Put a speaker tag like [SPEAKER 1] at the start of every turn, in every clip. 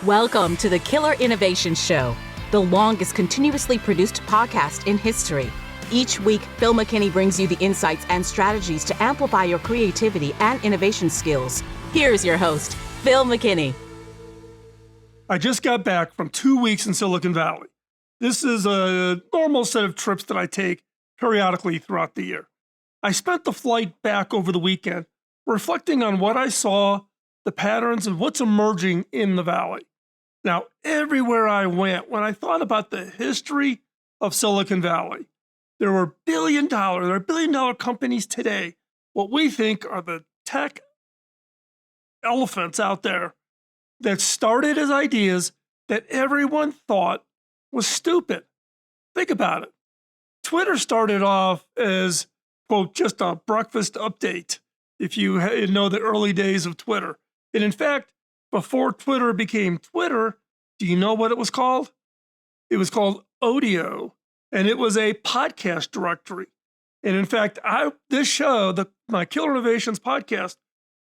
[SPEAKER 1] Welcome to the Killer Innovation Show, the longest continuously produced podcast in history. Each week, Phil McKinney brings you the insights and strategies to amplify your creativity and innovation skills. Here's your host, Phil McKinney.
[SPEAKER 2] I just got back from 2 weeks in Silicon Valley. This is a normal set of trips that I take periodically throughout the year. I spent the flight back over the weekend reflecting on what I saw, the patterns, and what's emerging in the Valley. Now, everywhere I went, when I thought about the history of Silicon Valley, there are billion dollar companies today, what we think are the tech elephants out there that started as ideas that everyone thought was stupid. Think about it. Twitter started off as, quote, just a breakfast update, if you know the early days of Twitter. And in fact, before Twitter became Twitter, do you know what it was called? It was called Odeo, and it was a podcast directory. And in fact, this show, my Killer Innovations podcast,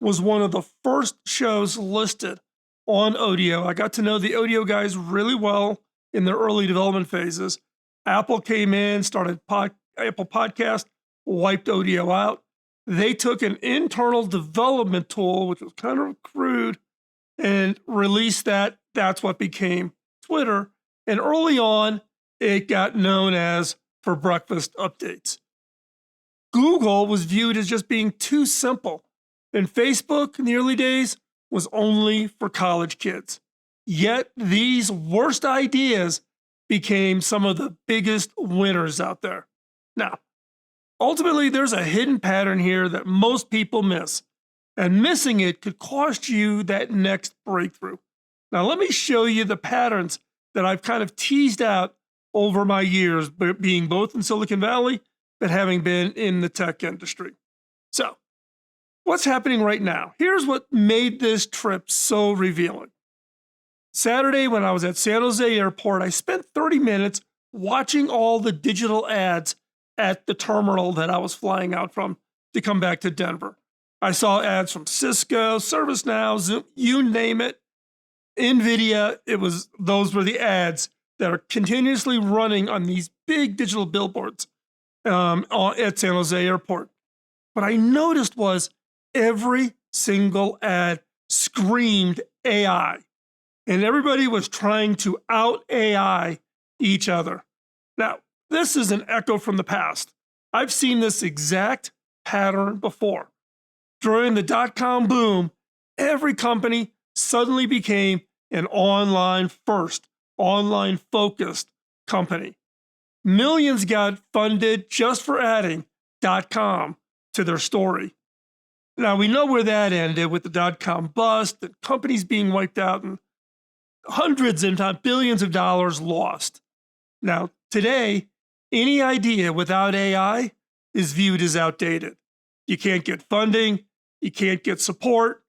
[SPEAKER 2] was one of the first shows listed on Odeo. I got to know the Odeo guys really well in their early development phases. Apple came in, started Apple Podcast, wiped Odeo out. They took an internal development tool, which was kind of crude, and released that. That's what became Twitter. And early on, it got known as for breakfast updates. Google was viewed as just being too simple. And Facebook in the early days was only for college kids. Yet these worst ideas became some of the biggest winners out there. Now, ultimately, there's a hidden pattern here that most people miss, and missing it could cost you that next breakthrough. Now, let me show you the patterns that I've kind of teased out over my years, being both in Silicon Valley, but having been in the tech industry. So, what's happening right now? Here's what made this trip so revealing. Saturday, when I was at San Jose Airport, I spent 30 minutes watching all the digital ads at the terminal that I was flying out from to come back to Denver. I saw ads from Cisco, ServiceNow, Zoom, you name it, NVIDIA. Those were the ads that are continuously running on these big digital billboards at San Jose Airport. What I noticed was every single ad screamed AI, and everybody was trying to out AI each other. Now, this is an echo from the past. I've seen this exact pattern before. During the dot-com boom, every company suddenly became an online-first, online-focused company. Millions got funded just for adding .com to their story. Now, we know where that ended with the dot-com bust, and companies being wiped out, and hundreds, if not billions of dollars lost. Now, today, any idea without AI is viewed as outdated. You can't get funding, you can't get support.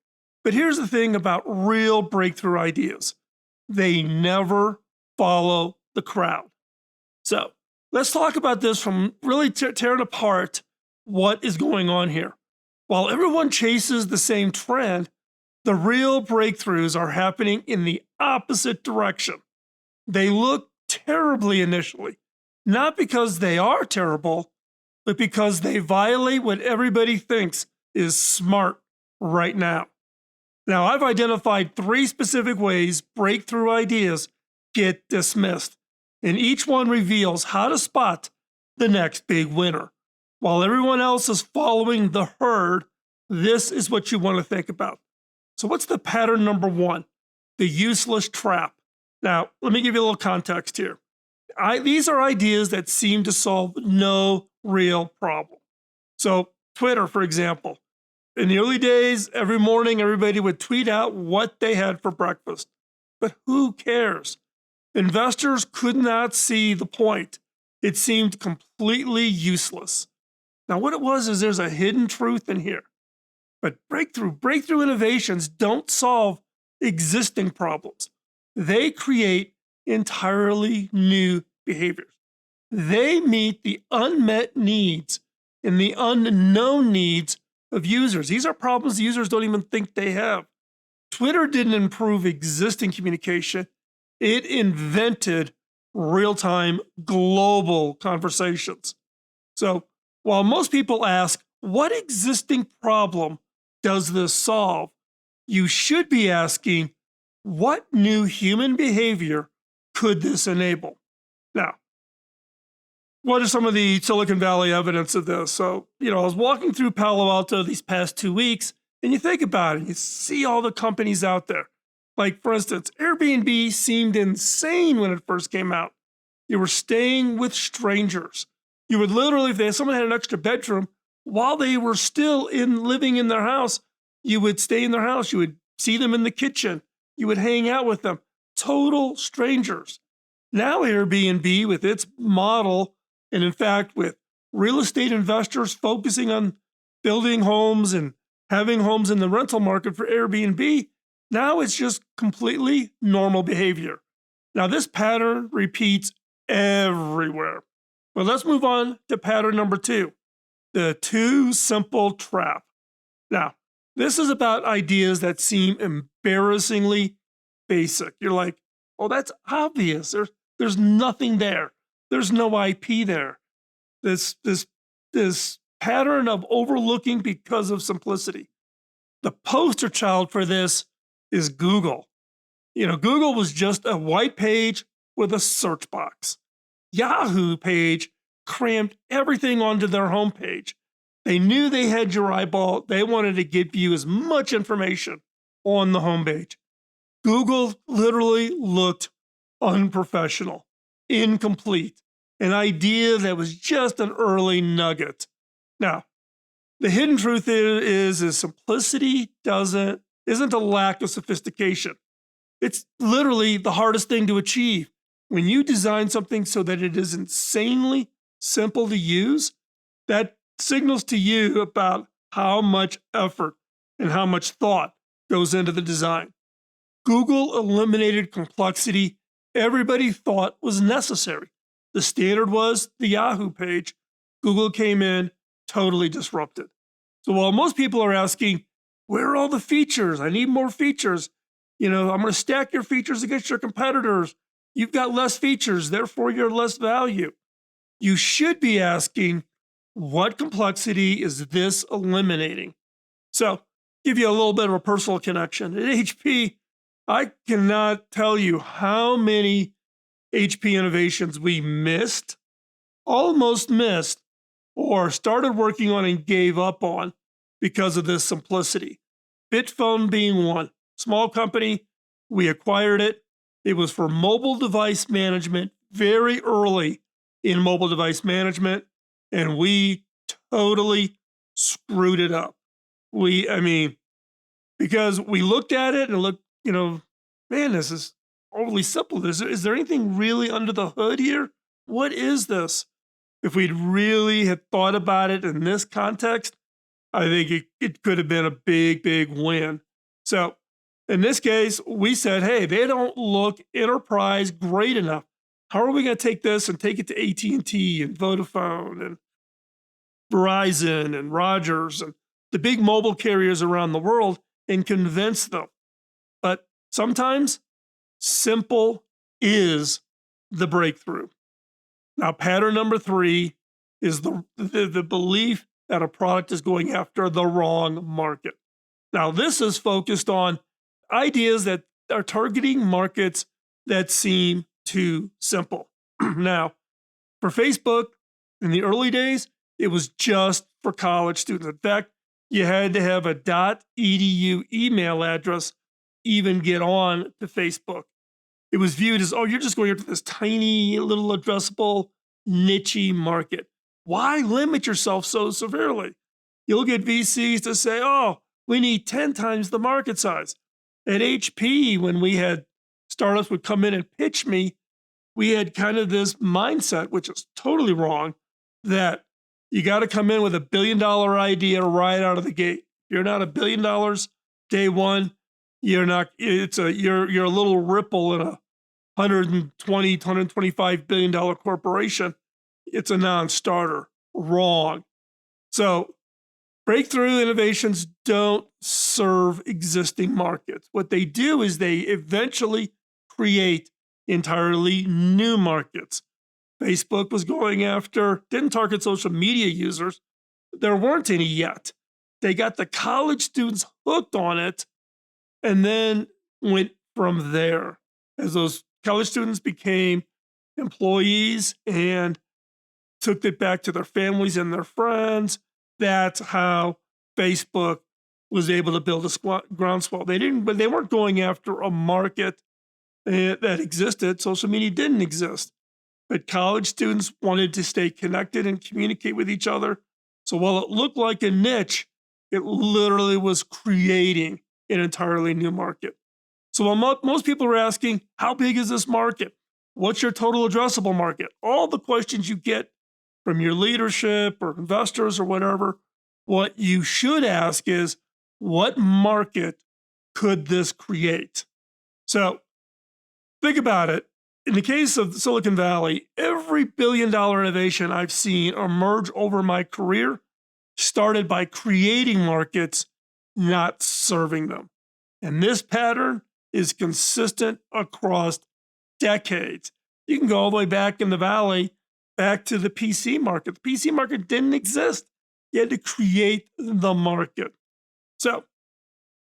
[SPEAKER 2] But here's the thing about real breakthrough ideas. They never follow the crowd. So let's talk about this from really tearing apart what is going on here. While everyone chases the same trend, the real breakthroughs are happening in the opposite direction. They look terribly initially, not because they are terrible, but because they violate what everybody thinks is smart right now. Now, I've identified 3 specific ways breakthrough ideas get dismissed, and each one reveals how to spot the next big winner. While everyone else is following the herd, this is what you want to think about. So what's the pattern number 1? The useless trap. Now, let me give you a little context here. These are ideas that seem to solve no real problem. So Twitter, for example. In the early days, every morning, everybody would tweet out what they had for breakfast. But who cares? Investors could not see the point. It seemed completely useless. Now, what it was is there's a hidden truth in here. But breakthrough innovations don't solve existing problems. They create entirely new behaviors. They meet the unmet needs and the unknown needs of users. These are problems users don't even think they have. Twitter didn't improve existing communication, it invented real time global conversations. So while most people ask, what existing problem does this solve? You should be asking, what new human behavior could this enable? Now, what are some of the Silicon Valley evidence of this? So, I was walking through Palo Alto these past 2 weeks, and you think about it, you see all the companies out there. Like, for instance, Airbnb seemed insane when it first came out. You were staying with strangers. You would literally, if someone had an extra bedroom, while they were still living in their house, you would stay in their house. You would see them in the kitchen. You would hang out with them. Total strangers. Now Airbnb, with its model, and in fact, with real estate investors focusing on building homes and having homes in the rental market for Airbnb, now it's just completely normal behavior. Now, this pattern repeats everywhere. But let's move on to pattern number 2, the too simple trap. Now, this is about ideas that seem embarrassingly basic. You're like, oh, that's obvious. There's nothing there. There's no IP there. This pattern of overlooking because of simplicity. The poster child for this is Google. Google was just a white page with a search box. Yahoo page crammed everything onto their homepage. They knew they had your eyeball. They wanted to give you as much information on the homepage. Google literally looked unprofessional, incomplete, an idea that was just an early nugget. Now, the hidden truth is simplicity isn't a lack of sophistication. It's literally the hardest thing to achieve. When you design something so that it is insanely simple to use, that signals to you about how much effort and how much thought goes into the design. Google eliminated complexity everybody thought was necessary. The standard was the Yahoo page. Google came in, totally disrupted. So while most people are asking, where are all the features? I need more features. I'm going to stack your features against your competitors. You've got less features, therefore you're less value. You should be asking, what complexity is this eliminating? So, give you a little bit of a personal connection. At HP, I cannot tell you how many HP innovations we missed, almost missed, or started working on and gave up on because of this simplicity. Bitphone being one. Small company, we acquired it. It was for mobile device management, very early in mobile device management, and we totally screwed it up. Because we looked at it and looked, man, this is overly simple. Is there anything really under the hood here? What is this? If we'd really had thought about it in this context, I think it could have been a big, big win. So in this case, we said, hey, they don't look enterprise great enough. How are we going to take this and take it to AT&T and Vodafone and Verizon and Rogers and the big mobile carriers around the world and convince them? But sometimes simple is the breakthrough. Now, pattern number 3 is the belief that a product is going after the wrong market. Now, this is focused on ideas that are targeting markets that seem too simple. Now, for Facebook, in the early days, it was just for college students. In fact, you had to have a .edu email address even get on to Facebook. It was viewed as, oh, you're just going after this tiny little addressable niche market. Why limit yourself so severely? You'll get VCs to say, oh, we need 10 times the market size. At HP, when we had startups would come in and pitch me, we had kind of this mindset, which is totally wrong, that you got to come in with $1 billion idea right out of the gate. You're not $1 billion day one. You're not. You're a little ripple in a 120, $125 billion corporation. It's a non-starter. Wrong. So Breakthrough innovations don't serve existing markets. What they do is they eventually create entirely new markets. Facebook was going after, didn't target social media users. There weren't any yet. They got the college students hooked on it and then went from there. As those college students became employees and took it back to their families and their friends, that's how Facebook was able to build a groundswell. But they weren't going after a market that existed. Social media didn't exist, but college students wanted to stay connected and communicate with each other. So while it looked like a niche, it literally was creating an entirely new market. So while most people are asking, how big is this market? What's your total addressable market? All the questions you get from your leadership or investors or whatever, what you should ask is, what market could this create? So think about it. In the case of Silicon Valley, every billion-dollar innovation I've seen emerge over my career started by creating markets, not serving them. And this pattern is consistent across decades. You can go all the way back in the Valley, back to the PC market. The PC market didn't exist. You had to create the market. So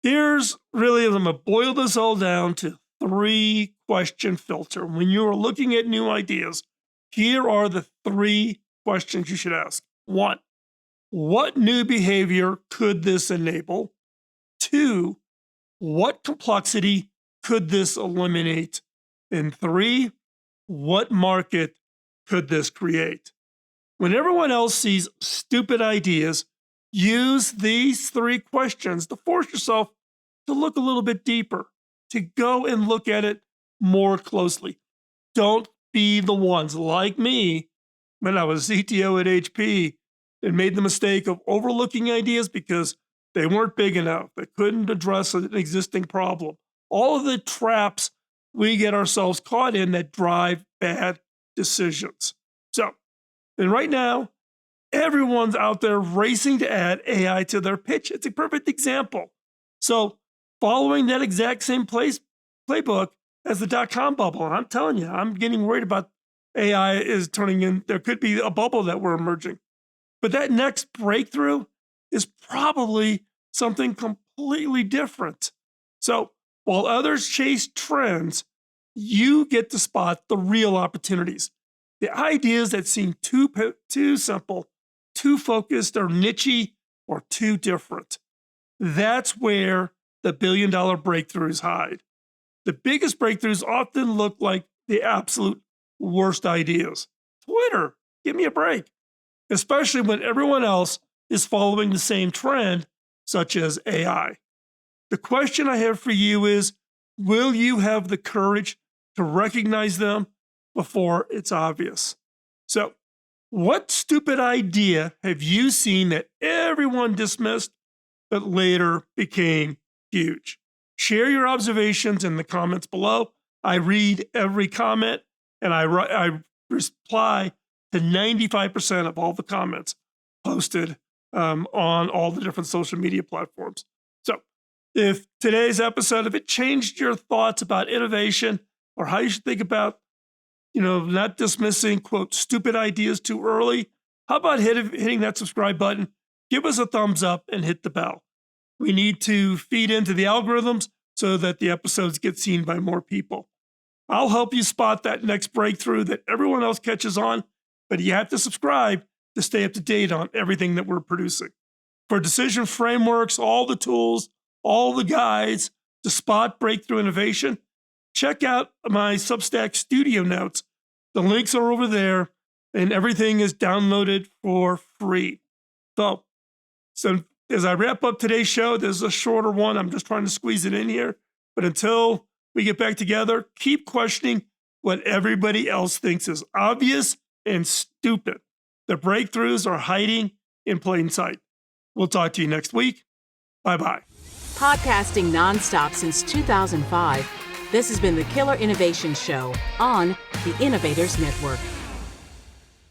[SPEAKER 2] here's really, I'm going to boil this all down to 3-question filter. When you are looking at new ideas, here are the 3 questions you should ask. 1, what new behavior could this enable? 2, what complexity could this eliminate? And 3, what market could this create? When everyone else sees stupid ideas, use these 3 questions to force yourself to look a little bit deeper, to go and look at it more closely. Don't be the ones like me when I was CTO at HP and made the mistake of overlooking ideas because they weren't big enough. They couldn't address an existing problem. All of the traps we get ourselves caught in that drive bad decisions. So, and right now, everyone's out there racing to add AI to their pitch. It's a perfect example. So, following that exact same playbook as the dot-com bubble, and I'm telling you, I'm getting worried about AI is turning in, there could be a bubble that we're emerging. But that next breakthrough is probably something completely different. So, while others chase trends, you get to spot the real opportunities. The ideas that seem too simple, too focused, or niche, or too different. That's where the billion-dollar breakthroughs hide. The biggest breakthroughs often look like the absolute worst ideas. Twitter, give me a break. Especially when everyone else is following the same trend, such as AI. The question I have for you is, will you have the courage to recognize them before it's obvious? So, what stupid idea have you seen that everyone dismissed but later became huge? Share your observations in the comments below. I read every comment and I reply to 95% of all the comments posted on all the different social media platforms. So if today's episode, if it changed your thoughts about innovation or how you should think about, not dismissing, quote, stupid ideas too early, how about hitting that subscribe button, give us a thumbs up, and hit the bell. We need to feed into the algorithms so that the episodes get seen by more people. I'll help you spot that next breakthrough that everyone else catches on, but you have to subscribe to stay up to date on everything that we're producing. For decision frameworks, all the tools, all the guides to spot breakthrough innovation, check out my Substack studio notes. The links are over there, and everything is downloaded for free. So as I wrap up today's show, this is a shorter one. I'm just trying to squeeze it in here. But until we get back together, keep questioning what everybody else thinks is obvious and stupid. The breakthroughs are hiding in plain sight. We'll talk to you next week. Bye-bye.
[SPEAKER 1] Podcasting nonstop since 2005, this has been the Killer Innovation Show on the Innovators Network.